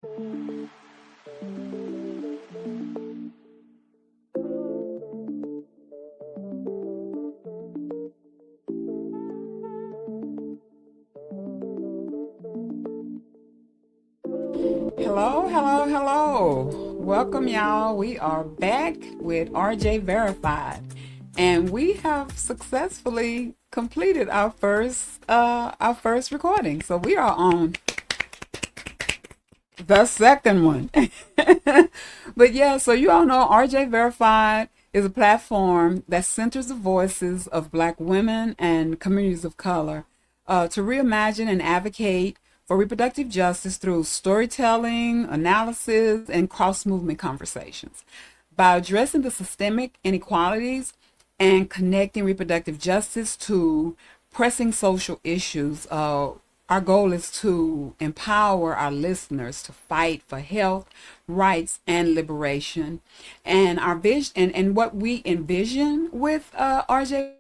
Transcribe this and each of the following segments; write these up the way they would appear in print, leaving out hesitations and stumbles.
Hello, hello, hello. Welcome, y'all. We are back with RJ Verified, and we have successfully completed our first recording. So we are on the second one. But yeah, so you all know RJ Verified is a platform that centers the voices of Black women and communities of color to reimagine and advocate for reproductive justice through storytelling, analysis, and cross movement conversations. By addressing the systemic inequalities and connecting reproductive justice to pressing social issues, our goal is to empower our listeners to fight for health, rights, and liberation. And our vision and what we envision with RJ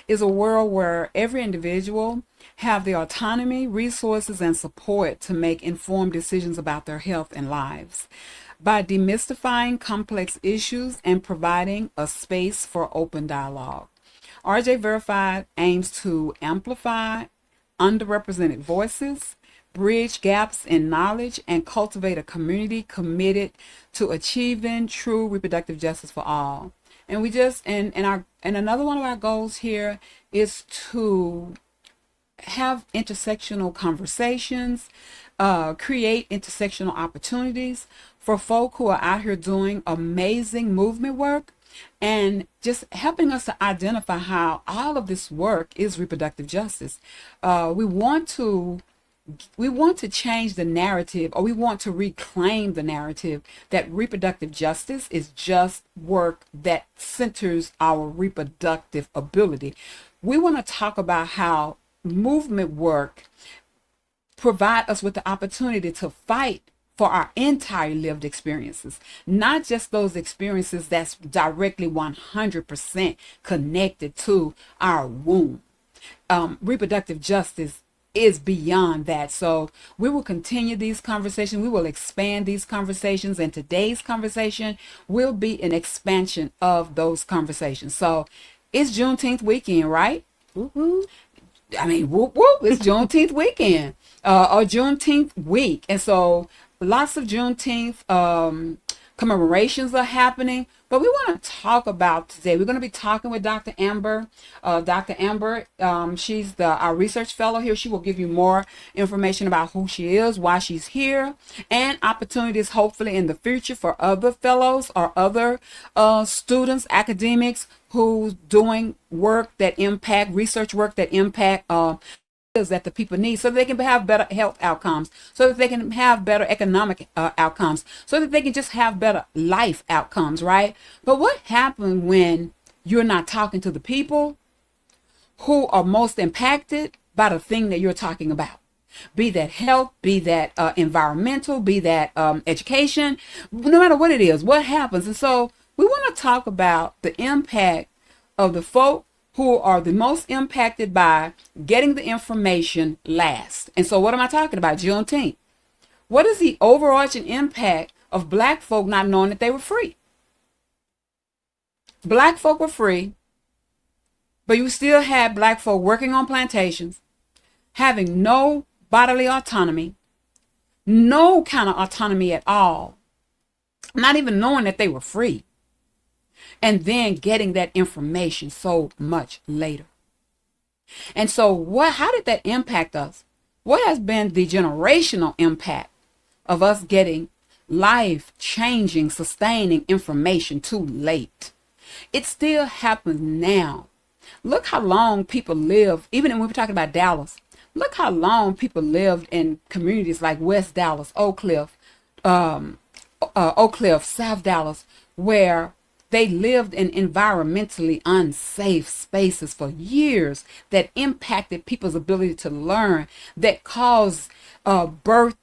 is a world where every individual have the autonomy, resources, and support to make informed decisions about their health and lives. By demystifying complex issues and providing a space for open dialogue, RJ Verified aims to amplify underrepresented voices, bridge gaps in knowledge, and cultivate a community committed to achieving true reproductive justice for all. And we just and another one of our goals here is to have intersectional conversations, create intersectional opportunities for folk who are out here doing amazing movement work and just helping us to identify how all of this work is reproductive justice. We want to change the narrative, or we want to reclaim the narrative that reproductive justice is just work that centers our reproductive ability. We want to talk about how movement work provide us with the opportunity to fight for our entire lived experiences, not just those experiences that's directly 100% connected to our womb. Reproductive justice is beyond that. So we will continue these conversations. We will expand these conversations, and today's conversation will be an expansion of those conversations. So it's Juneteenth weekend, right? Woo-hoo. I mean, whoop whoop! It's Juneteenth weekend, or Juneteenth week, and so lots of Juneteenth commemorations are happening. But we want to talk about today. We're going to be talking with Dr. Amber. Dr. Amber, she's our research fellow here. She will give you more information about who she is, why she's here, and opportunities hopefully in the future for other fellows or other students, academics who's doing work that impact, research work that impact that the people need, so that they can have better health outcomes, so that they can have better economic outcomes, so that they can just have better life outcomes, right? But what happens when you're not talking to the people who are most impacted by the thing that you're talking about? Be that health, be that environmental, be that education, no matter what it is, what happens? And so we want to talk about the impact of the folk who are the most impacted by getting the information last. And so what am I talking about? Juneteenth. What is the overarching impact of Black folk not knowing that they were free? Black folk were free, but you still had Black folk working on plantations, having no bodily autonomy, no kind of autonomy at all, not even knowing that they were free, and then getting that information so much later. And so how did that impact us? What has been the generational impact of us getting life-changing, sustaining information too late? It still happens now. Look how long people live, even when we're talking about Dallas, look how long people lived in communities like West Dallas, Oak Cliff, South Dallas, where they lived in environmentally unsafe spaces for years that impacted people's ability to learn, that caused birth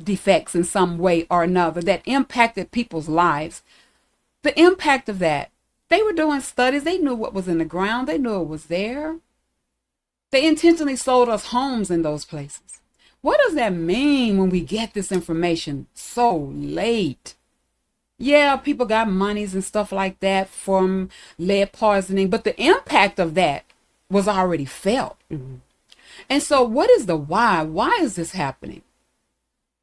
defects in some way or another, that impacted people's lives. The impact of that, they were doing studies. They knew what was in the ground. They knew it was there. They intentionally sold us homes in those places. What does that mean when we get this information so late? Yeah, people got monies and stuff like that from lead poisoning, but the impact of that was already felt. Mm-hmm. And so what is the why? Why is this happening?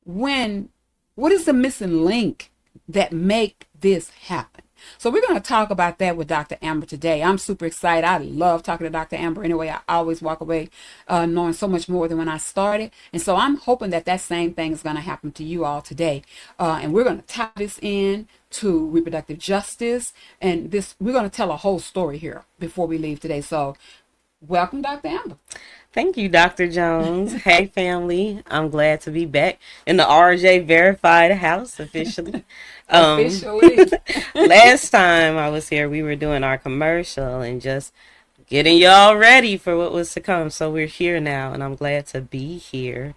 What is the missing link that make this happen? So we're going to talk about that with Dr. Amber today. I'm super excited. I love talking to Dr. Amber. Anyway, I always walk away knowing so much more than when I started. And so I'm hoping that that same thing is going to happen to you all today. And we're going to tie this in to reproductive justice. And we're going to tell a whole story here before we leave today. So welcome, Dr. Amber. Thank you, Dr. Jones. Hey, family. I'm glad to be back in the RJ Verified house officially. Last time I was here, we were doing our commercial and just getting y'all ready for what was to come. So we're here now, and I'm glad to be here.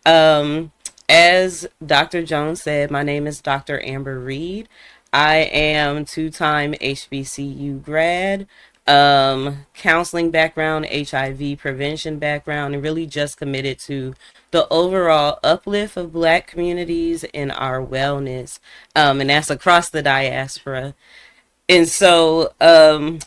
As Dr. Jones said, my name is Dr. Amber Reed. I am two-time HBCU grad. Counseling background, HIV prevention background, and really just committed to the overall uplift of Black communities and our wellness. And that's across the diaspora. And so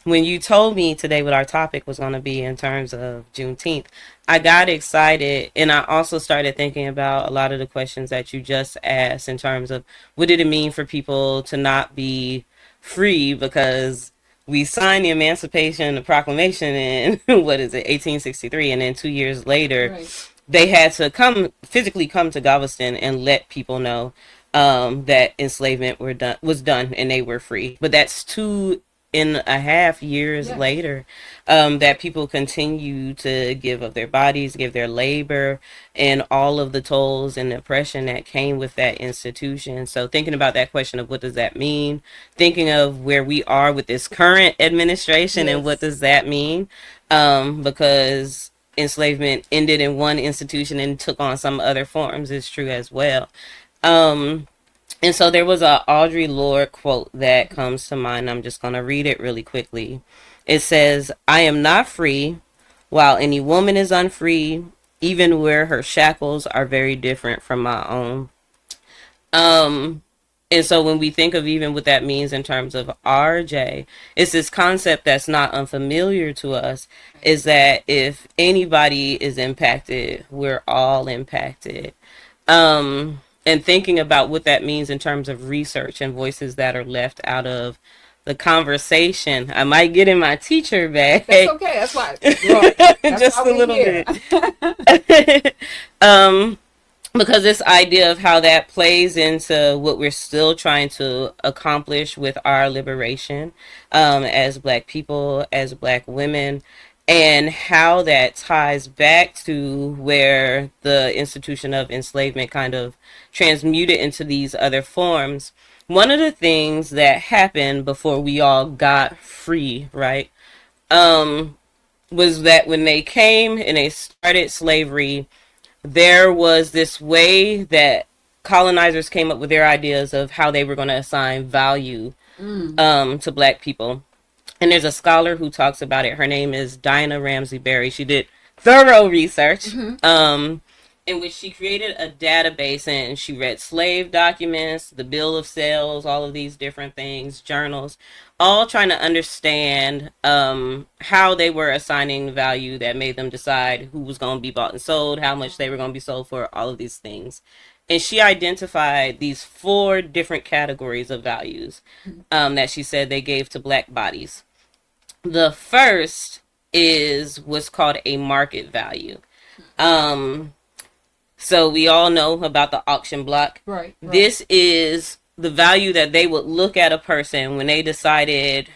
when you told me today what our topic was going to be in terms of Juneteenth, I got excited, and I also started thinking about a lot of the questions that you just asked in terms of what did it mean for people to not be free, because we signed the Emancipation Proclamation in, 1863, and then 2 years later, right, they had to physically come to Galveston and let people know that enslavement was done and they were free. But that's 2.5 years later that people continue to give of their bodies, give their labor, and all of the tolls and the oppression that came with that institution. So thinking about that question of what does that mean, thinking of where we are with this current administration and what does that mean, because enslavement ended in one institution and took on some other forms is true as well. And so there was a Audre Lorde quote that comes to mind. I'm just going to read it really quickly. It says, "I am not free, while any woman is unfree, even where her shackles are very different from my own." And so when we think of even what that means in terms of RJ, it's this concept that's not unfamiliar to us, is that if anybody is impacted, we're all impacted. And thinking about what that means in terms of research and voices that are left out of the conversation. I might get in my teacher bag. That's okay. That's why. That's just why a little bit. Because this idea of how that plays into what we're still trying to accomplish with our liberation as Black people, as Black women, and how that ties back to where the institution of enslavement kind of transmuted into these other forms. One of the things that happened before we all got free, right, was that when they came and they started slavery, there was this way that colonizers came up with their ideas of how they were going to assign value to Black people. And there's a scholar who talks about it. Her name is Diana Ramsey Berry. She did thorough research in which she created a database, and she read slave documents, the bill of sales, all of these different things, journals, all trying to understand how they were assigning value that made them decide who was going to be bought and sold, how much they were going to be sold for, all of these things. And she identified these 4 different categories of values that she said they gave to Black bodies. The first is what's called a market value. So we all know about the auction block. Right. This is the value that they would look at a person when they decided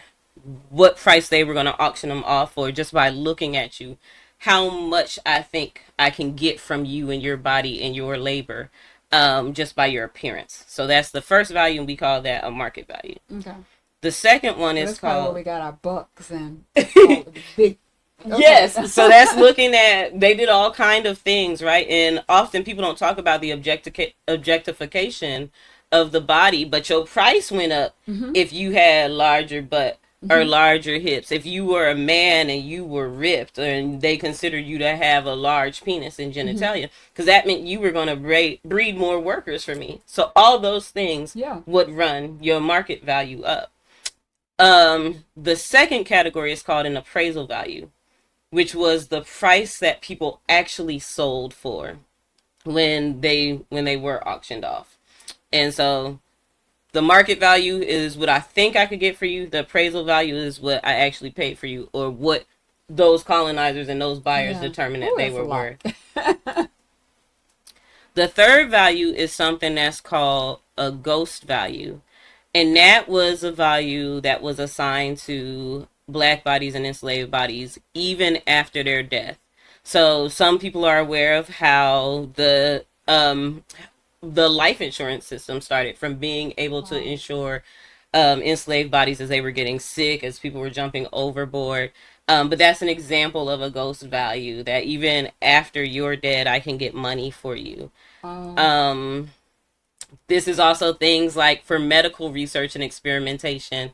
what price they were going to auction them off for, just by looking at you. How much I think I can get from you and your body and your labor, just by your appearance. So that's the first value, and we call that a market value. Okay. The second one is called... where we got our bucks and all the big... Okay. Yes, so that's looking at, they did all kind of things, right? And often people don't talk about the objectification of the body, but your price went up if you had larger butt, or larger hips. If you were a man and you were ripped, and they considered you to have a large penis and genitalia, because that meant you were going to breed more workers for me. So all those things Yeah. would run your market value up. The second category is called an appraisal value, which was the price that people actually sold for when they were auctioned off. And so the market value is what I think I could get for you. The appraisal value is what I actually paid for you, or what those colonizers and those buyers Yeah. determined that Ooh, they that's a were lot. worth. The third value is something that's called a ghost value. And that was a value that was assigned to black bodies and enslaved bodies even after their death. So some people are aware of how the life insurance system started from being able to Wow. insure enslaved bodies as they were getting sick, as people were jumping overboard. But that's an example of a ghost value, that even after you're dead, I can get money for you. Um, Um, this is also things like for medical research and experimentation.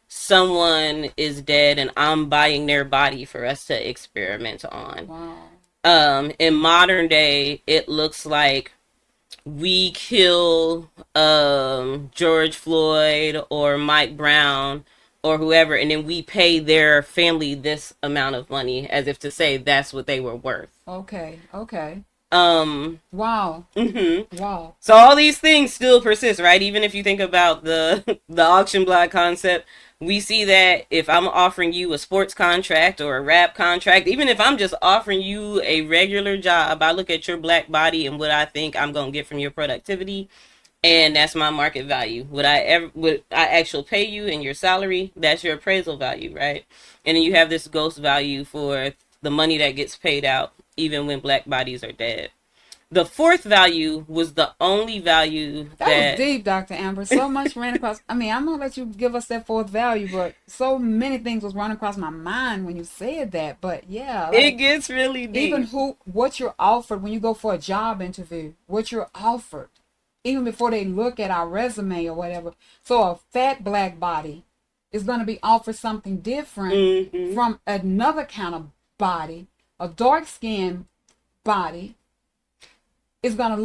Someone is dead and I'm buying their body for us to experiment on. wow. In modern day, it looks like we kill George Floyd or Mike Brown or whoever, and then we pay their family this amount of money as if to say that's what they were worth. Okay. Okay. Um, Wow. mhm. Wow. So all these things still persist, right? Even if you think about the the auction block concept, we see that if I'm offering you a sports contract or a rap contract, even if I'm just offering you a regular job, I look at your black body and what I think I'm gonna get from your productivity, and that's my market value. Would I actually pay you in your salary? That's your appraisal value, right? And then you have this ghost value for the money that gets paid out even when black bodies are dead. The fourth value was the only value That was that deep, Dr. Amber. So much ran across. I mean, I'm gonna let you give us that fourth value, but so many things was running across my mind when you said that. But yeah, it like gets really even deep. what you're offered when you go for a job interview, what you're offered, even before they look at our resume or whatever. So a fat black body is gonna be offered something different Hmm. from another kind of body. A dark skinned body is gonna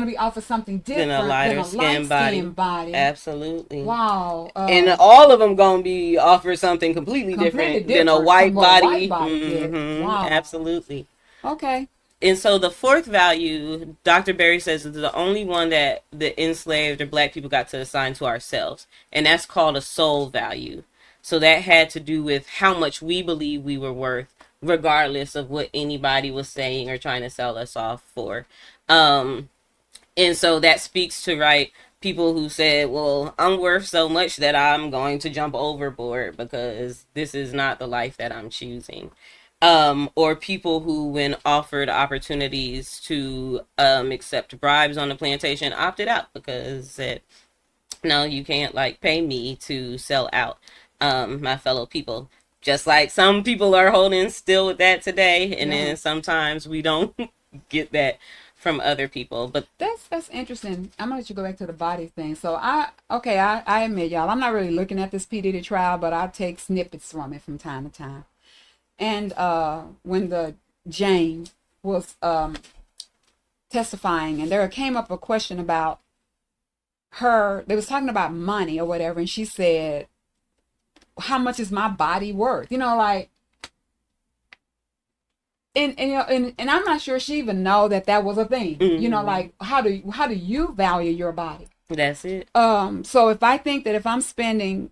be offered something Then a different than lighter a light skin body. skinned body. Absolutely. Wow. And all of them gonna be offered something completely Completely different than a different from white what a white body. body get. Wow. Absolutely. Okay. And so the fourth value, Dr. Berry says, is the only one that the enslaved or black people got to assign to ourselves. And that's called a soul value. So that had to do with how much we believe we were worth, regardless of what anybody was saying or trying to sell us off for. Um, and so that speaks to, right, people who said, well, I'm worth so much that I'm going to jump overboard because this is not the life that I'm choosing. Or people who, when offered opportunities to accept bribes on the plantation, opted out because said, no, you can't like pay me to sell out my fellow people. Just like some people are holding still with that today, and Yeah. then sometimes we don't get that from other people. But That's interesting. I'm gonna let you go back to the body thing. So I admit y'all, I'm not really looking at this P. Diddy trial, but I take snippets from it from time to time. And when the Jane was testifying, and there came up a question about her. They was talking about money or whatever, and she said, "How much is my body worth?" You know, like, and you know, and I'm not sure she even know that that was a thing. You know, like how do you value your body? that's it. So if I think that if I'm spending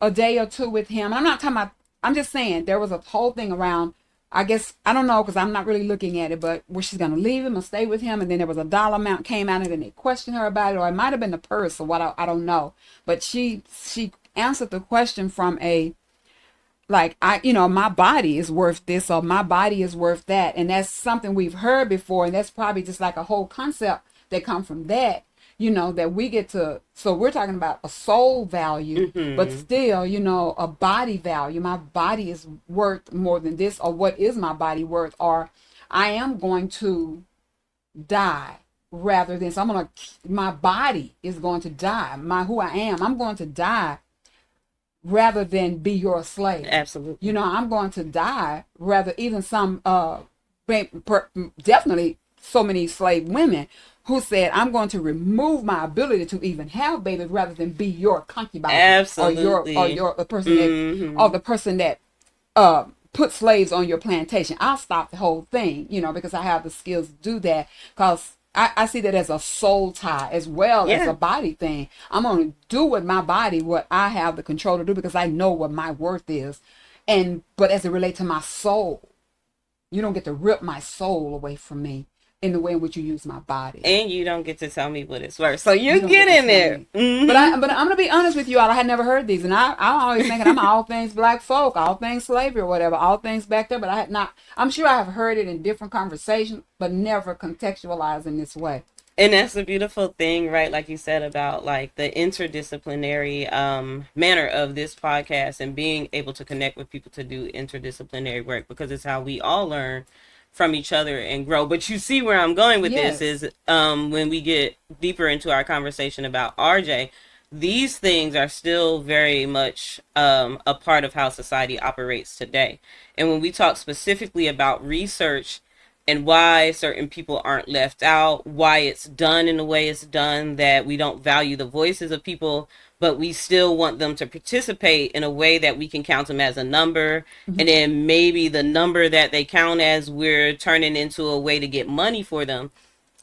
a day or two with him, I'm not talking about. I'm just saying there was a whole thing around. I guess I don't know because I'm not really looking at it, but where she's gonna leave him or stay with him, and then there was a dollar amount came out, and then they questioned her about it, or it might have been the purse or what I don't know. But she answered the question from a like my body is worth this or my body is worth that, and that's something we've heard before, and that's probably just like a whole concept that come from that, that we get to. So we're talking about a soul value, but still, a body value. My body is worth more than this, or what is my body worth, or I am going to die rather than, so my body is going to die, who I am, I'm going to die rather than be your slave. You Absolutely. know, I'm going to die rather, even some, definitely so many slave women who said, I'm going to remove my ability to even have babies rather than be your concubine, or Absolutely. your the person that, or Hmm. the person that uh put slaves on your plantation. I'll stop the whole thing, because I have the skills to do that. Because I see that as a soul tie as well as a Yeah. body thing. I'm going to do with my body what I have the control to do, because I know what my worth is. But as it relates to my soul, you don't get to rip my soul away from me in the way in which you use my body. And you don't get to tell me what it's worth. So You you don't get get to in tell there. me. Hmm. But I'm gonna be honest with you all. I had never heard these, and I'm always thinking I'm all things black folk, all things slavery or whatever, all things back there. But I had not. I'm sure I have heard it in different conversations, but never contextualized in this way. And that's the beautiful thing, right? Like you said about like the interdisciplinary manner of this podcast and being able to connect with people to do interdisciplinary work, because it's how we all learn from each other and grow. But you see where I'm going with this Yes. is when we get deeper into our conversation about RJ, these things are still very much a part of how society operates today. And when we talk specifically about research and why certain people aren't left out, why it's done in the way it's done, that we don't value the voices of people, but we still want them to participate in a way that we can count them as a number. And Mm-hmm. then maybe the number that they count as, we're turning into a way to get money for them.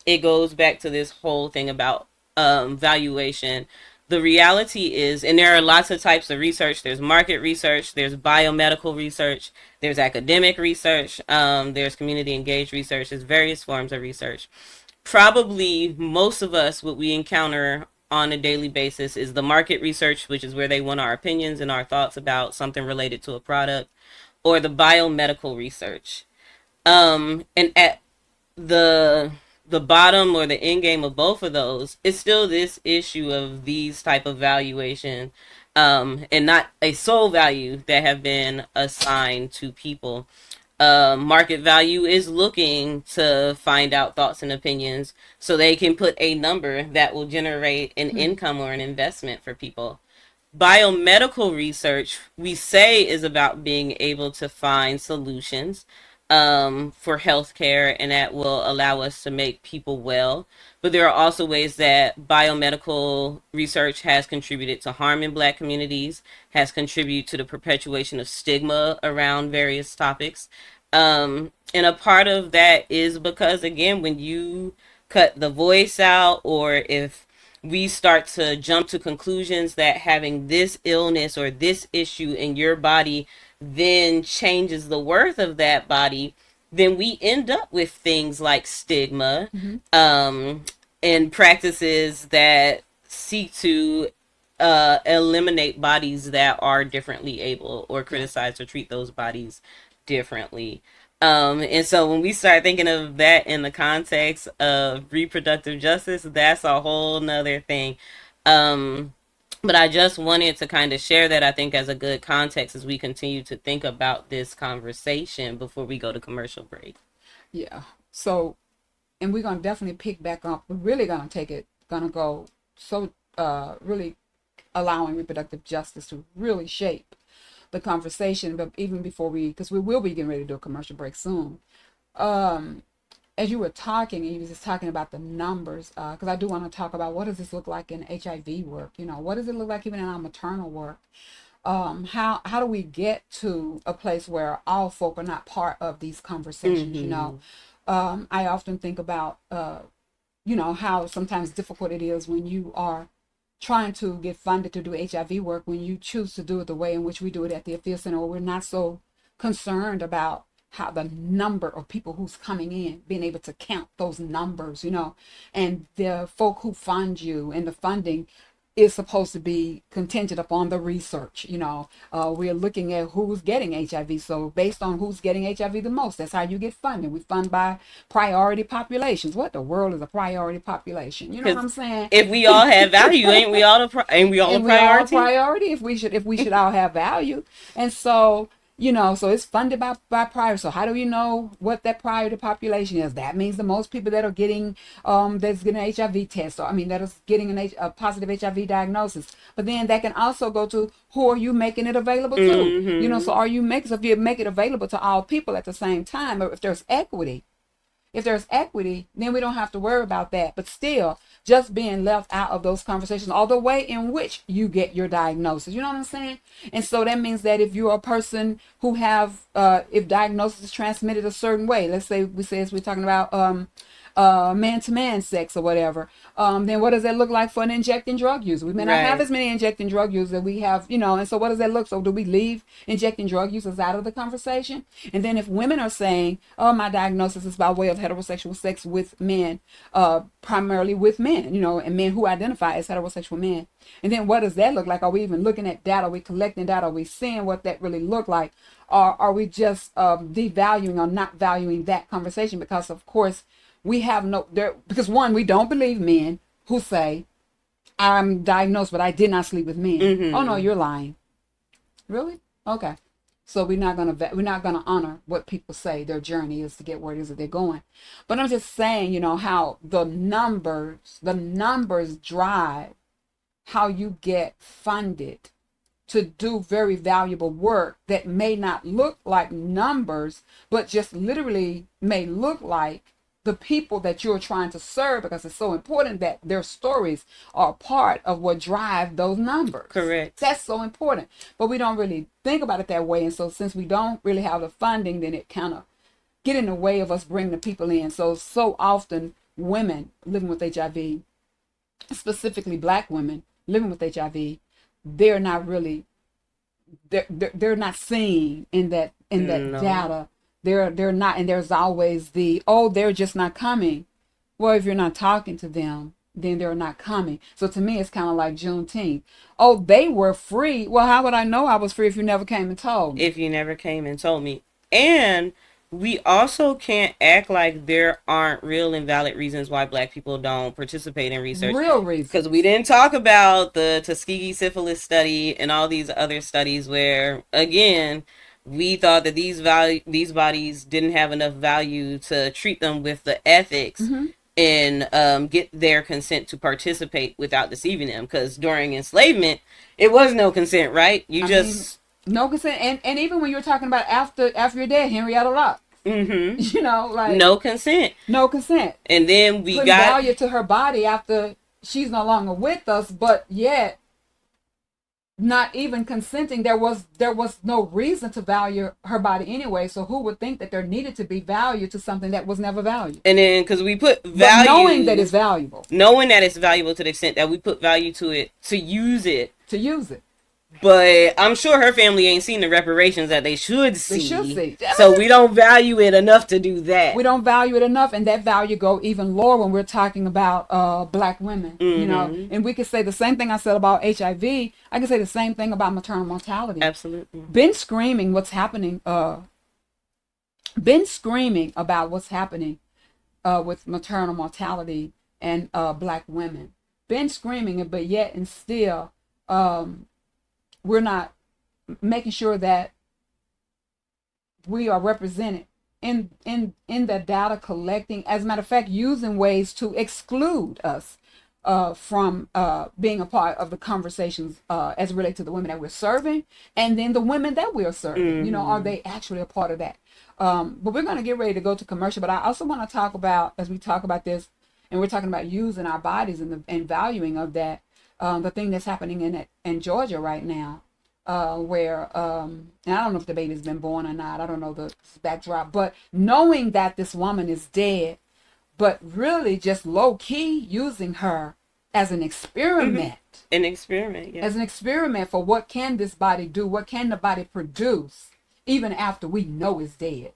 It goes back to this whole thing about valuation. The reality is, and there are lots of types of research. There's market research, there's biomedical research, there's academic research, there's community engaged research, there's various forms of research. Probably most of us, what we encounter on a daily basis is the market research, which is where they want our opinions and our thoughts about something related to a product, or the biomedical research. And at the the bottom or the end game of both of those, it's still this issue of these type of valuation, and not a sole value that have been assigned to people. Market value is looking to find out thoughts and opinions so they can put a number that will generate an income or an investment for people. Biomedical research, we say, is about being able to find solutions for healthcare, and that will allow us to make people well. But there are also ways that biomedical research has contributed to harm in Black communities, has contributed to the perpetuation of stigma around various topics. And a part of that is because, again, when you cut the voice out, or if we start to jump to conclusions that having this illness or this issue in your body then changes the worth of that body, then we end up with things like stigma, Mm-hmm. and practices that seek to eliminate bodies that are differently able, or Yeah. criticize or treat those bodies differently. And so when we start thinking of that in the context of reproductive justice, that's a whole nother thing. Um, but I just wanted to kind of share that, I think, as a good context as we continue to think about this conversation before we go to commercial break. Yeah. So, and we're gonna definitely pick back up. We're really gonna take it. Gonna go so really allowing reproductive justice to really shape the conversation. But even before because we will be getting ready to do a commercial break soon. Um, as you were talking, you was just talking about the numbers, because I do want to talk about what does this look like in HIV work. What does it look like even in our maternal work? How do we get to a place where all folk are not part of these conversations? Mm-hmm. I often think about how sometimes difficult it is when you are trying to get funded to do HIV work, when you choose to do it the way in which we do it at the Affair Center, or we're not so concerned about how the number of people who's coming in, being able to count those numbers, and the folk who fund you, and the funding is supposed to be contingent upon the research. We're looking at who's getting HIV. So based on who's getting HIV the most, that's how you get funding. We fund by priority populations. What the world is a priority population? You know what Because I'm saying? if we all have value, ain't we all ain't we all a And we all priority? priority if we should all have value. And so So it's funded by priority. So how do you know what that priority population is? That means the most people that are getting that's getting an HIV test, or I mean that is getting a positive HIV diagnosis. But then that can also go to who are you making it available to? So Mm-hmm. are you making, so if you make it available to all people at the same time, or if there's equity, then we don't have to worry about that. But still, just being left out of those conversations, or the way in which you get your diagnosis, you know what I'm saying? And so that means that if you're a person who have, if diagnosis is transmitted a certain way, let's say as we're talking about man-to-man sex or whatever, then what does that look like for an injecting drug user? We may not have Right. as many injecting drug users that we have, and so what does that look? So do we leave injecting drug users out of the conversation? And then if women are saying, oh, my diagnosis is by way of heterosexual sex with men, primarily with men, and men who identify as heterosexual men. And then what does that look like? Are we even looking at data? Are we collecting data? Are we seeing what that really look like? Or are we just devaluing or not valuing that conversation? Because of course we have no there, because one, we don't believe men who say I'm diagnosed but I did not sleep with men. Oh no, Mm-hmm. you're lying. Really? Okay. So we're not gonna honor what people say their journey is to get where it is that they're going. But I'm just saying, how the numbers drive how you get funded to do very valuable work that may not look like numbers, but just literally may look like the people that you're trying to serve, because it's so important that their stories are part of what drive those numbers. Correct. That's so important. But we don't really think about it that way. And so since we don't really have the funding, then it kind of get in the way of us bringing the people in. So often women living with HIV, specifically black women living with HIV, they're not really they're not seeing in that No. data. They're not, and there's always they're just not coming. Well, if you're not talking to them, then they're not coming. So to me, it's kind of like Juneteenth. Oh, they were free. Well, how would I know I was free if you never came and told me? If you never came and told me. And we also can't act like there aren't real and valid reasons why black people don't participate in research. Real Because we reasons. didn't talk about the Tuskegee syphilis study and all these other studies where, again, we thought that these bodies didn't have enough value to treat them with the ethics Mm-hmm. and get their consent to participate without deceiving them. Because during enslavement, it was no consent, right? You I mean, just no consent, and even when you're talking about after you're dead, Henrietta Locke, mm-hmm. like No consent. no consent, And then we putting got value to her body after she's no longer with us, but yet not even consenting. There was no reason to value her body anyway. So who would think that there needed to be value to something that was never valued? and then because we put But knowing that value, it's valuable knowing that it's valuable to the extent that we put value to it to use it. to use it, But I'm sure her family ain't seen the reparations that they should they should see. see. So we don't value it enough to do We that. don't value it enough, and that value go even lower when we're talking about black women. Mm-hmm. And we could say the same thing I said about HIV. I can say the same thing about maternal mortality. Absolutely. Been screaming about what's happening with maternal mortality and black women. Been screaming it, but yet and still, we're not making sure that we are represented in the data collecting. As a matter of fact, using ways to exclude us from being a part of the conversations as it relates to the women that we're serving, and then the women that we're serving. Are Mm-hmm. they actually a part of that? But we're going to get ready to go to commercial. But I also want to talk about, as we talk about this, and we're talking about using our bodies and valuing of that, the thing that's happening in Georgia right now, where and I don't know if the baby's been born or not. I don't know the backdrop, but knowing that this woman is dead, but really just low key using her as an Mm-hmm. experiment, An experiment, yeah. for what can this body do, what can the body produce, even after we know it's dead.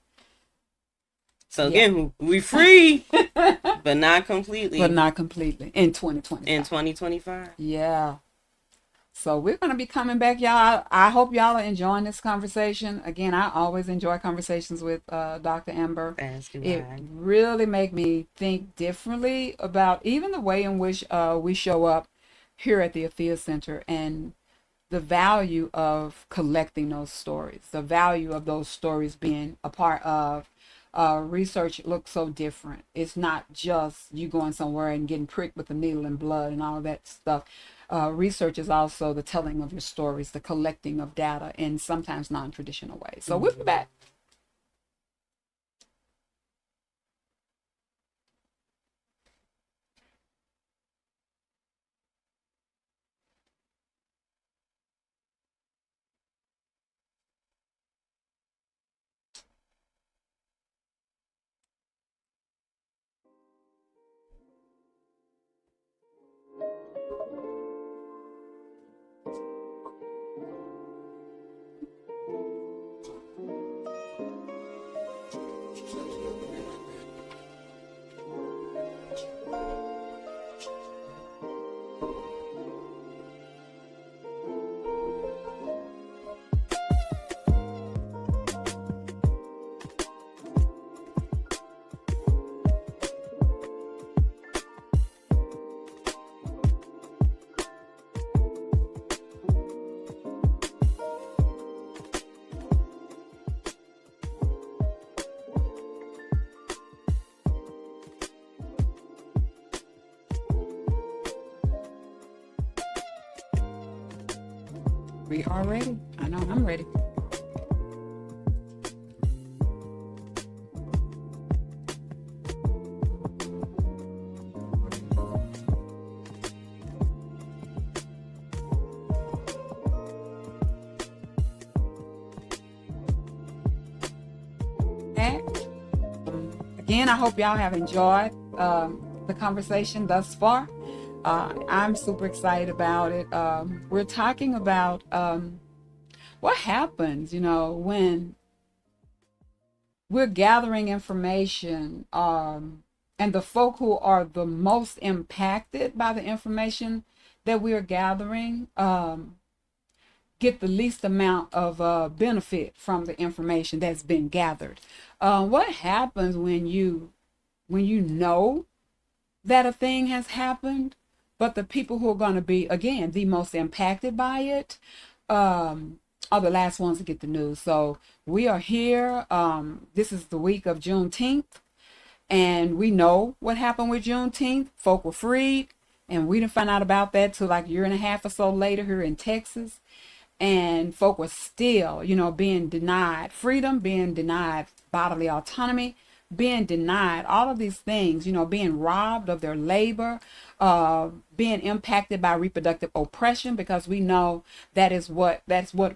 So Yeah. again, we free, but not But completely not completely in in 2025. 2025. Yeah. So we're going to be coming back, y'all. I hope y'all are enjoying this conversation. Again, I always enjoy conversations with Dr. Amber. As do It I. really make me think differently about even the way in which we show up here at the Afia Center. And the value of collecting those stories, the value of those stories being a part of research looks so different. It's not just you going somewhere and getting pricked with a needle and blood and all that stuff. Research is also the telling of your stories, the collecting of data in sometimes non-traditional ways. So we'll be back. We are ready. I know I'm ready. Again, I hope y'all have enjoyed the conversation thus far. I'm super excited about it. We're talking about what happens, when we're gathering information, and the folk who are the most impacted by the information that we're gathering get the least amount of benefit from the information that's been gathered. What happens when you know that a thing has happened, but the people who are going to be, again, the most impacted by it are the last ones to get the news? So we are here. This is the week of Juneteenth, and we know what happened with Juneteenth. Folk were freed, and we didn't find out about that till like a year and a half or so later here in Texas. And folk were still, being denied freedom, being denied bodily autonomy, being denied all of these things, being robbed of their labor, being impacted by reproductive oppression, because we know that's what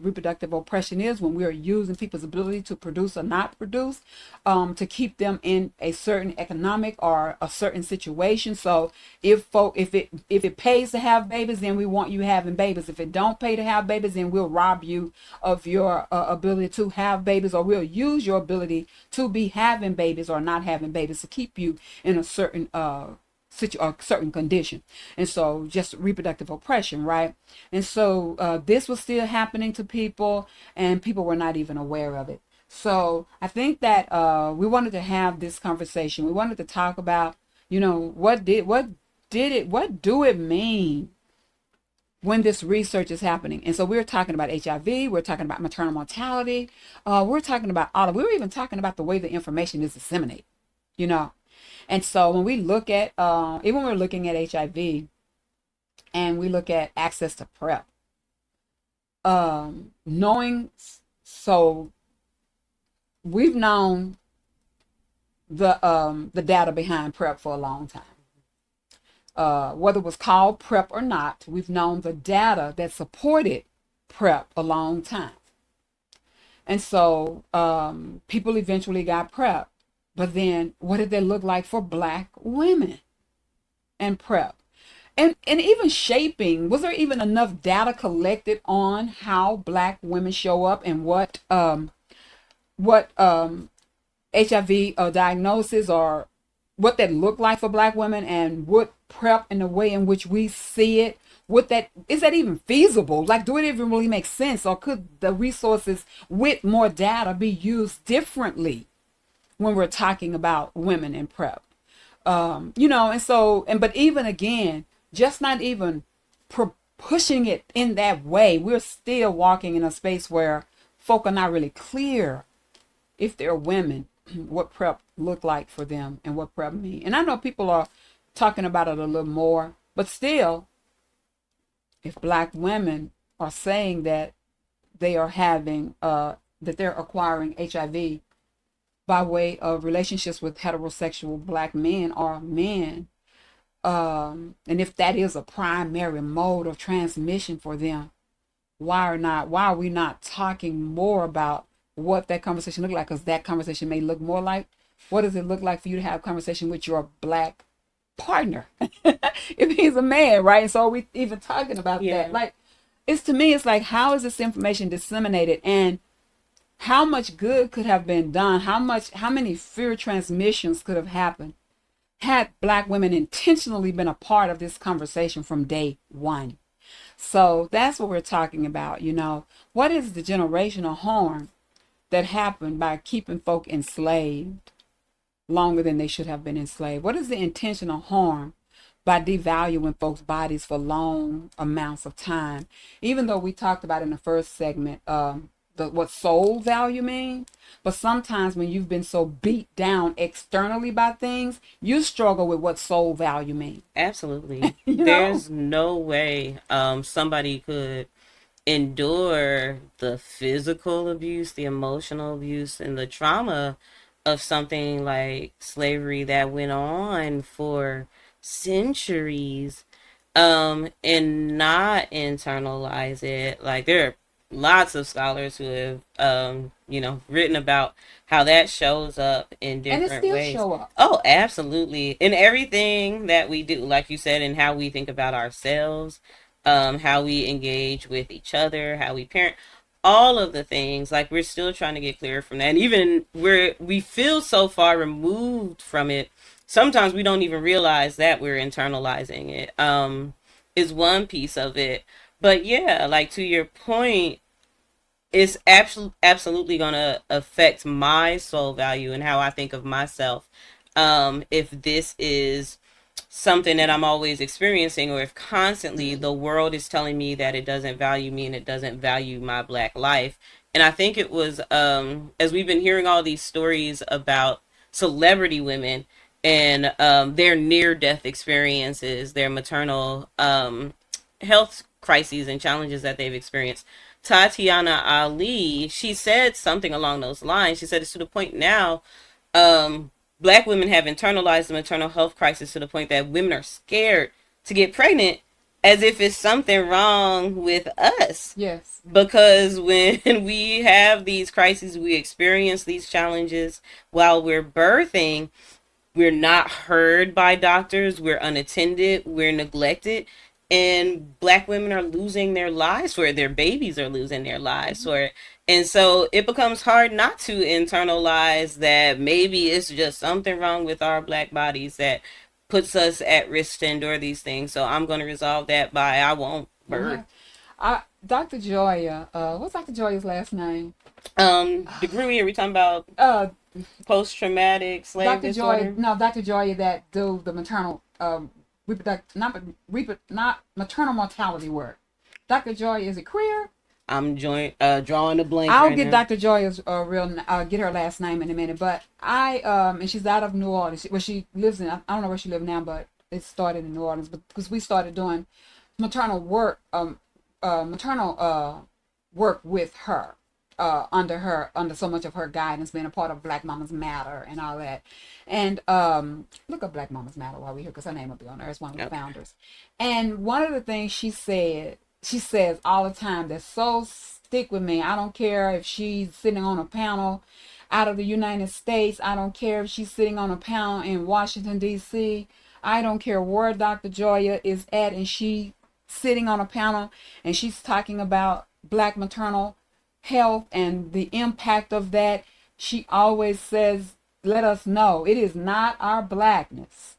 reproductive oppression is, when we are using people's ability to produce or not produce, to keep them in a certain economic or a certain situation. So if it pays to have babies, then we want you having babies. If it don't pay to have babies, then we'll rob you of your ability to have babies, or we'll use your ability to be having babies or not having babies to keep you in a certain certain condition. And so just reproductive oppression, right? And so this was still happening to people, and people were not even aware of it. So I think that we wanted to have this conversation. We wanted to talk about, what do it mean when this research is happening? And so we're talking about HIV, we're talking about maternal mortality, we're talking about we were even talking about the way the information is disseminated, And so when we look at, even when we're looking at HIV and we look at access to PrEP, so we've known the data behind PrEP for a long time. Whether it was called PrEP or not, we've known the data that supported PrEP a long time. And so people eventually got PrEP. But then what did they look like for Black women and PrEP? And even shaping, was there even enough data collected on how Black women show up and what HIV diagnosis, or what that looked like for Black women, and what PrEP and the way in which we see it, is that even feasible? Like, do it even really make sense? Or could the resources with more data be used differently when we're talking about women in PrEP? But even again, just not even pushing it in that way, we're still walking in a space where folk are not really clear if they're women, what prep look like for them and what prep mean. And I know people are talking about it a little more, but still, if black women are saying that they are having, that they're acquiring HIV by way of relationships with heterosexual black men or men, and if that is a primary mode of transmission for them, why are we not talking more about what that conversation look like? Because that conversation may look more like, what does it look like for you to have a conversation with your black partner if he's a man, right? And so we even talking about that. Like, it's, to me, it's like, how is this information disseminated, and how much good could have been done? How many fear transmissions could have happened had black women intentionally been a part of this conversation from day one? So that's what we're talking about. What is the generational harm that happened by keeping folk enslaved longer than they should have been enslaved? What is the intentional harm by devaluing folks' bodies for long amounts of time? Even though we talked about in the first segment, what soul value means, but sometimes when you've been so beat down externally by things, you struggle with what soul value means. Absolutely. There's no way somebody could endure the physical abuse, the emotional abuse, and the trauma of something like slavery that went on for centuries, and not internalize it. Like, there are lots of scholars who have written about how that shows up in different and it still ways. show up. Oh, absolutely. In everything that we do, like you said, and how we think about ourselves, how we engage with each other, how we parent, all of the things. Like, we're still trying to get clear from that. And even where we feel so far removed from it, sometimes we don't even realize that we're internalizing it, is one piece of it. But yeah, like, to your point, it's absolutely going to affect my soul value and how I think of myself. If this is something that I'm always experiencing, or if constantly the world is telling me that it doesn't value me and it doesn't value my black life. And I think it was, as we've been hearing all these stories about celebrity women and their near-death experiences, their maternal health crises and challenges that they've experienced. Tatiana Ali, she said something along those lines. She said it's to the point now, black women have internalized the maternal health crisis to the point that women are scared to get pregnant, as if it's something wrong with us. Yes. Because when we have these crises, we experience these challenges while we're birthing, we're not heard by doctors, we're unattended, we're neglected, and black women are losing their lives for it. Their babies are losing their lives for it. And so it becomes hard not to internalize that maybe it's just something wrong with our black bodies that puts us at risk to endure these things. So I'm going to resolve that by I won't birth. Dr. Joya, what's Dr. Joya's last name? Degree, are we talking about post-traumatic slave disorder? Dr. Joya that do the maternal not maternal mortality work. Dr. Joy, is it queer? I'm drawing a blank. I'll get Dr. Joy's get her last name in a minute. But and she's out of New Orleans. She lives in, I don't know where she lives now, but it started in New Orleans. But because we started doing maternal work with her, under so much of her guidance, being a part of Black Mamas Matter and all that. And look up Black Mamas Matter while we're here, because her name will be on there as one of the founders. And one of the things she says all the time that so stick with me, I don't care if she's sitting on a panel out of the United States, I don't care if she's sitting on a panel in Washington, D.C., I don't care where Dr. Joya is at and she sitting on a panel and she's talking about Black maternal health and the impact of that. She always says, let us know it is not our blackness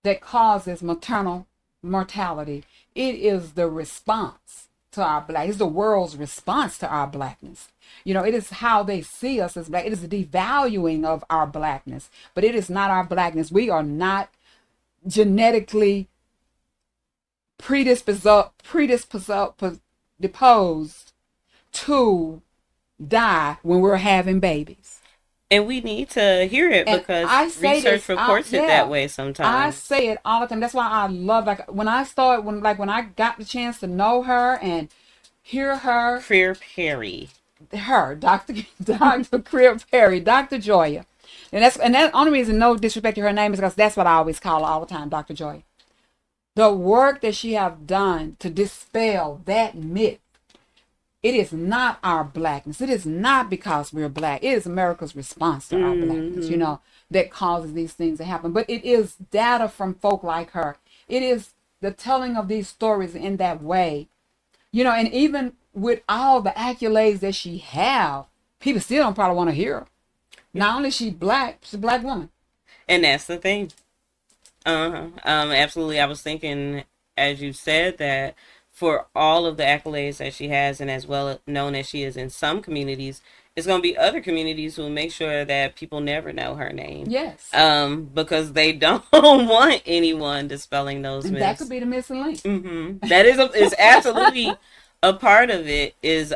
that causes maternal mortality. It is the response to our black. It's the world's response to our blackness. It is how they see us as black. It is the devaluing of our blackness, but it is not our blackness. We are not genetically predisposed to die when we're having babies. And we need to hear it And because I say research this, reports it that yeah, way I sometimes. say it all the time. That's why I love, like, when I got the chance to know her and hear her, Career Perry. Dr. Dr. Crib Perry, Dr. Joya. And that only reason, no disrespect to her name, is because that's what I always call her all the time, Dr. Joya. The work that she have done to dispel that myth. It is not our blackness. It is not because we're black. It is America's response to our blackness, that causes these things to happen. But it is data from folk like her. It is the telling of these stories in that way. And even with all the accolades that she have, people still don't probably want to hear her. Not only is she black, she's a black woman. And that's the thing. Absolutely. I was thinking, as you said, that for all of the accolades that she has, and as well known as she is in some communities, it's going to be other communities who will make sure that people never know her name. Yes. Because they don't want anyone dispelling those And myths. that could be the missing link. That is absolutely a part of it. Is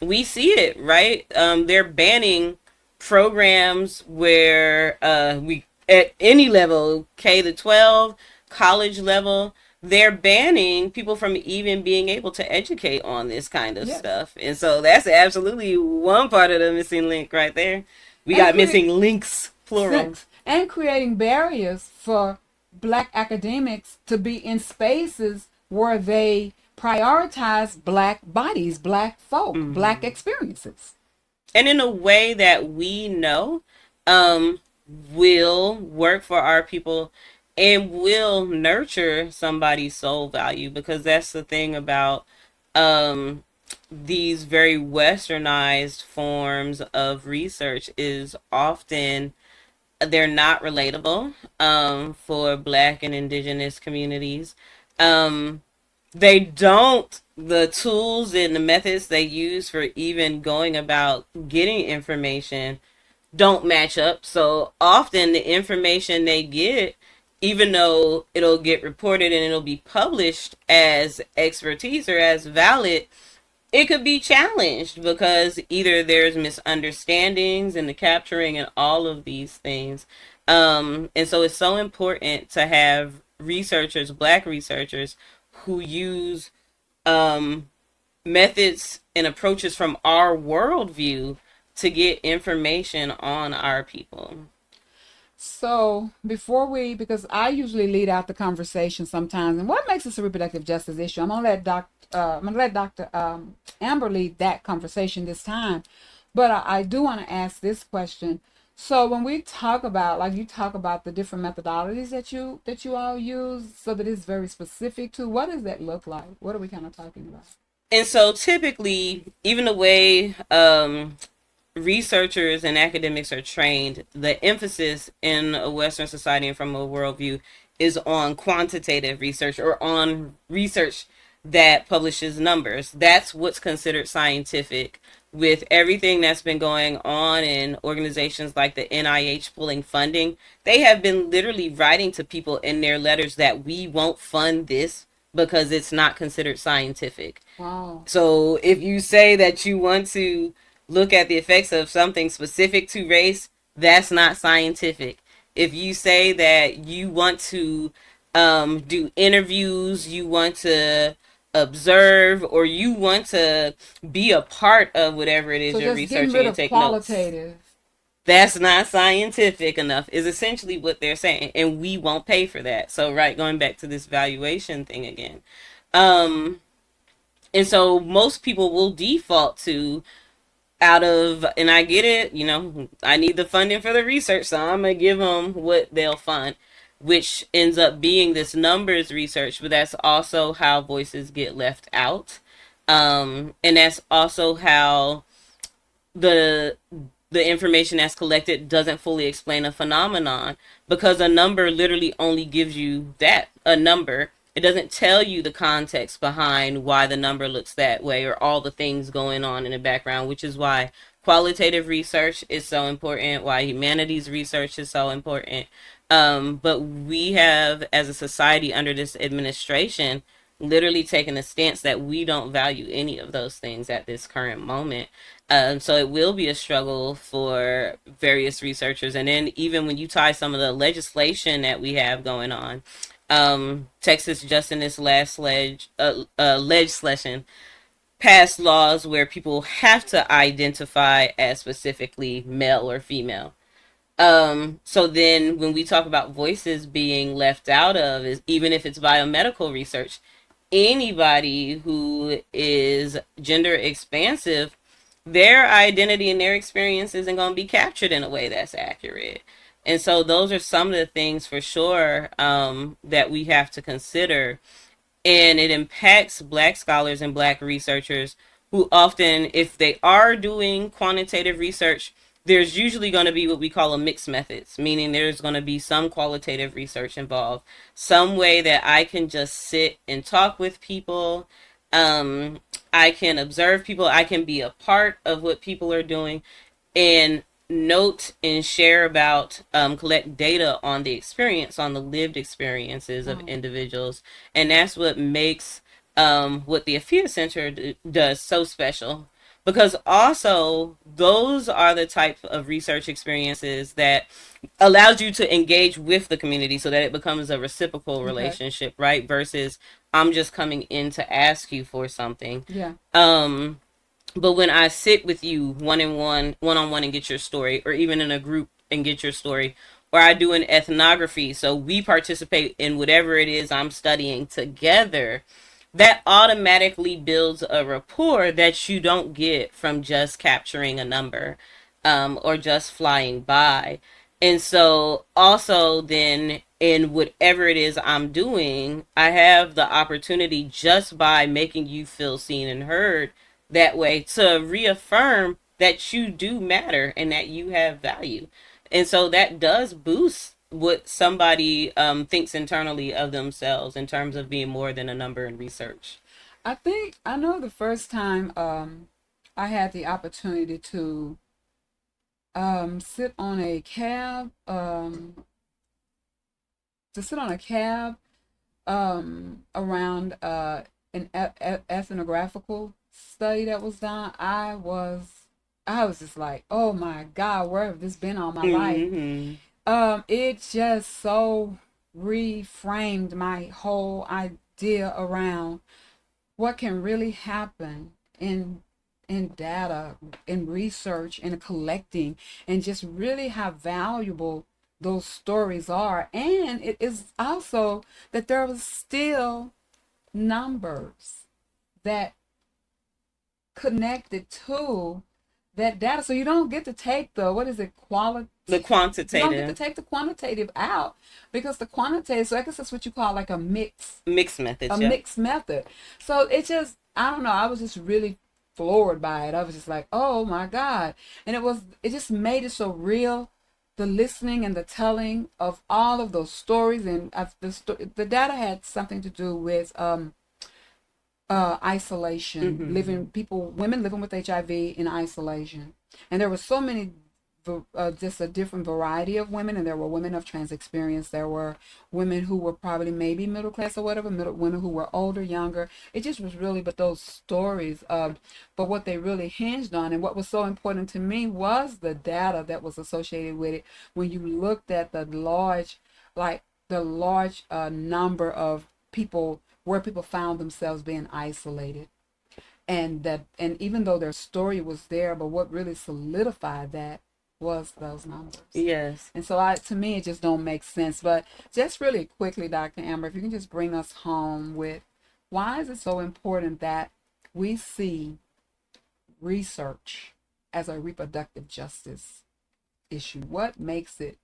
we see it, right? They're banning programs where we at any level, K to 12, college level, they're banning people from even being able to educate on this kind of stuff. And so that's absolutely one part of the missing link right there. We got missing links, plural. And creating barriers for black academics to be in spaces where they prioritize black bodies, black folk, black experiences. And in a way that we know will work for our people and will nurture somebody's soul value, because that's the thing about these very westernized forms of research is often they're not relatable for black and indigenous communities. They don't, the tools and the methods they use for even going about getting information don't match up. So often the information they get, even though it'll get reported and it'll be published as expertise or as valid, it could be challenged because either there's misunderstandings in the capturing and all of these things. And so it's so important to have researchers, black researchers, who use methods and approaches from our worldview to get information on our people. So because I usually lead out the conversation sometimes, and what makes this a reproductive justice issue? I'm gonna let Dr. Amber lead that conversation this time, but I do want to ask this question. So when we talk about, like you talk about the different methodologies that you all use, so that it's very specific to, what does that look like? What are we kind of talking about? And so typically, even the way researchers and academics are trained, the emphasis in a Western society and from a worldview is on quantitative research or on research that publishes numbers. That's what's considered scientific. With everything that's been going on in organizations like the NIH pulling funding, they have been literally writing to people in their letters that we won't fund this because it's not considered scientific. Wow. So if you say that you want to look at the effects of something specific to race, that's not scientific. If you say that you want to do interviews, you want to observe, or you want to be a part of whatever it is you're researching and take notes, that's not scientific enough, is essentially what they're saying, and we won't pay for that. So right, going back to this valuation thing again, and so most people will default to, and I get it, I need the funding for the research, so I'm gonna give them what they'll fund, which ends up being this numbers research, but that's also how voices get left out. And that's also how the information that's collected doesn't fully explain a phenomenon, because a number literally only gives you a number. It doesn't tell you the context behind why the number looks that way or all the things going on in the background, which is why qualitative research is so important, why humanities research is so important. But we have, as a society under this administration, literally taking a stance that we don't value any of those things at this current moment. So it will be a struggle for various researchers. And then even when you tie some of the legislation that we have going on, Texas just in this last legislation passed laws where people have to identify as specifically male or female. So then when we talk about voices being left out of, is even if it's biomedical research, anybody who is gender expansive, their identity and their experience isn't going to be captured in a way that's accurate. And so those are some of the things for sure, that we have to consider, and it impacts Black scholars and Black researchers who often, if they are doing quantitative research, there's usually going to be what we call a mixed methods, meaning there's going to be some qualitative research involved, some way that I can just sit and talk with people. Um, I can observe people. I can be a part of what people are doing, and note and share about, collect data on the experience, on the lived experiences of Oh, individuals. And that's what makes, what the AFIA Center does so special, because also those are the type of research experiences that allows you to engage with the community so that it becomes a reciprocal okay. relationship, right? Versus I'm just coming in to ask you for something. Yeah. um but when I sit with you one on one and get your story, or even in a group and get your story, or I do an ethnography, so we participate in whatever it is I'm studying together, that automatically builds a rapport that you don't get from just capturing a number, or just flying by. And so, also, then, in whatever it is I'm doing, I have the opportunity just by making you feel seen and heard that way to reaffirm that you do matter and that you have value. And so that does boost what somebody, thinks internally of themselves in terms of being more than a number in research. I think I know the first time I had the opportunity to sit on a cab around an ethnographical study that was done. I was just like, oh my God, where have this been all my life? Mm-hmm. It just so reframed my whole idea around what can really happen in data, in research, in collecting, and just really how valuable those stories are. And it is also that there was still numbers that connected to that data. So you don't get to take the, what is it, quality, The you don't get to quantitative take the quantitative out, because the quantitative, so I guess that's what you call like mixed a methods, yeah. mixed method. So it just, I don't know, I was just really floored by it. I was just like, oh my God. And it just made it so real. The listening and the telling of all of those stories, and the data had something to do with isolation, Mm-hmm. women living with HIV in isolation. And there were so many, just a different variety of women, and there were women of trans experience. There were women who were probably maybe middle class or whatever, women who were older, younger. It just was really, but those stories, but what they really hinged on, and what was so important to me was the data that was associated with it. When you looked at the large number of people, where people found themselves being isolated, and even though their story was there, but what really solidified that was those numbers. Yes. And so, to me, it just don't make sense. But just really quickly, Dr. Amber, if you can just bring us home with, why is it so important that we see research as a reproductive justice issue? What makes it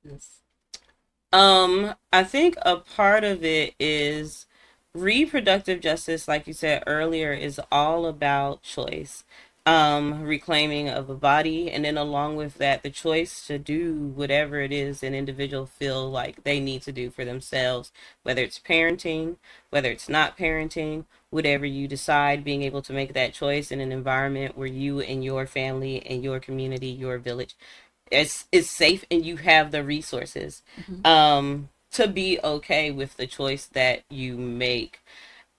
this? I think a part of it is reproductive justice, like you said earlier, is all about choice, reclaiming of a body, and then along with that, the choice to do whatever it is an individual feel like they need to do for themselves, whether it's parenting, whether it's not parenting, whatever you decide, being able to make that choice in an environment where you and your family and your community, your village, is safe and you have the resources, Mm-hmm. to be okay with the choice that you make.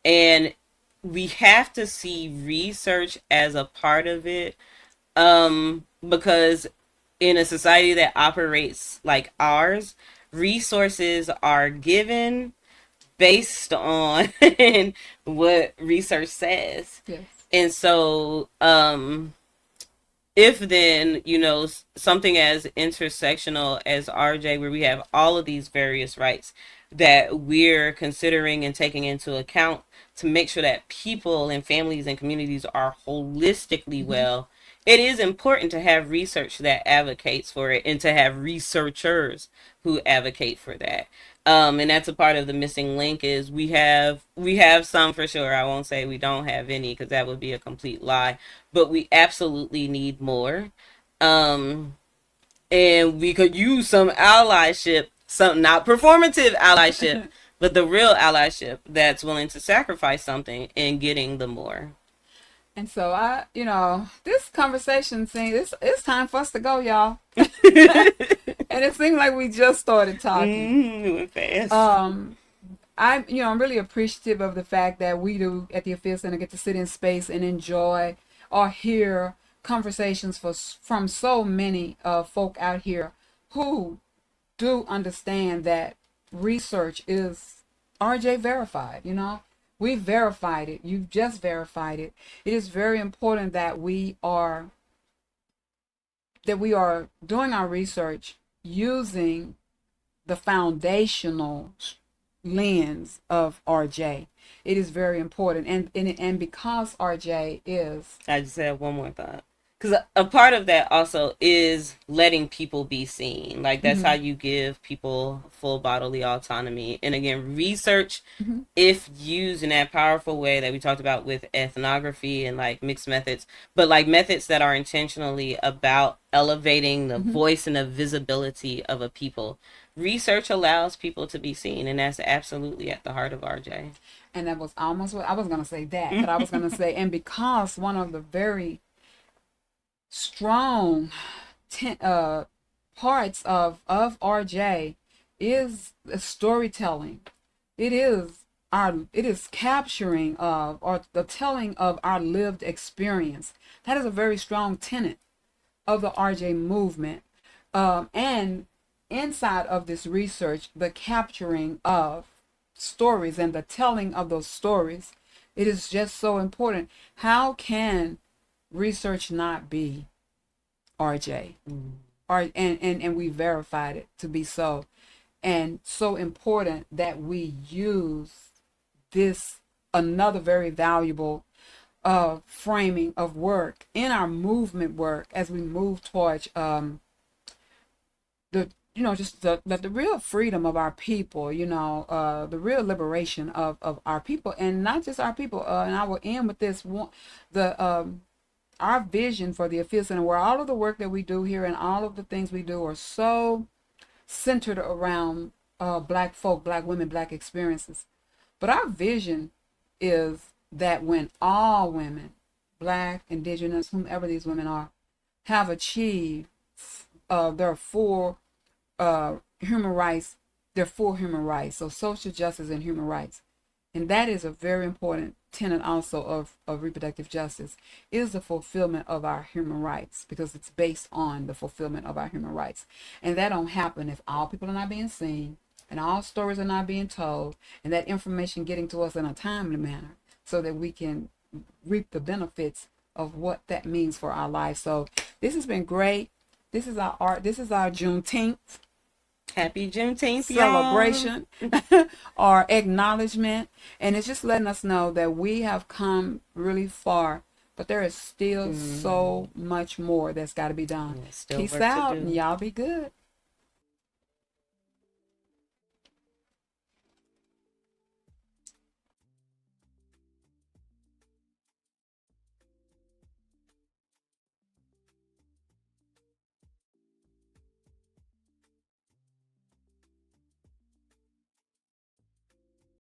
And we have to see research as a part of it, because in a society that operates like ours, resources are given based on what research says. Yes. And so, if then, something as intersectional as RJ, where we have all of these various rights that we're considering and taking into account to make sure that people and families and communities are holistically Mm-hmm. well, it is important to have research that advocates for it and to have researchers who advocate for that. And that's a part of the missing link. Is we have some for sure. I won't say we don't have any, because that would be a complete lie, but we absolutely need more. Um, and we could use some allyship, some not performative allyship, but the real allyship that's willing to sacrifice something in getting the more. And so this conversation seems it's time for us to go, y'all. And it seemed like we just started talking. It went fast. I'm really appreciative of the fact that we do at the Affair Center get to sit in space and enjoy or hear conversations from so many folk out here who do understand that research is RJ verified. We verified it. You've just verified it. It is very important that we are doing our research using the foundational lens of RJ. It is very important, and because RJ is. I just have one more thought. Because a part of that also is letting people be seen. Like, that's how you give people full bodily autonomy. And again, research, if used in that powerful way that we talked about with ethnography and like mixed methods, but like methods that are intentionally about elevating the voice and the visibility of a people, research allows people to be seen. And that's absolutely at the heart of RJ. And that was almost what I was going to say, but I was going to say, and because one of the very strong parts of RJ is storytelling. It is capturing of, or the telling of, our lived experience. That is a very strong tenet of the RJ movement. And inside of this research, the capturing of stories and the telling of those stories, it is just so important. How can research not be RJ? And we verified it to be so. And so important that we use this, another very valuable framing of work in our movement work as we move towards just the real freedom of our people, the real liberation of our people, and not just our people. And I will end with this one, our vision for the Affair Center, where all of the work that we do here and all of the things we do are so centered around Black folk, Black women, Black experiences. But our vision is that when all women, Black, Indigenous, whomever these women are, have achieved their full human rights, so social justice and human rights. And that is a very important tenet also of reproductive justice, is the fulfillment of our human rights, because it's based on the fulfillment of our human rights. And that don't happen if all people are not being seen and all stories are not being told, and that information getting to us in a timely manner so that we can reap the benefits of what that means for our lives. So this has been great. This is our Juneteenth. Happy Juneteenth, celebration or acknowledgement, and it's just letting us know that we have come really far, but there is still so much more that's got to be done. Peace out, and y'all be good.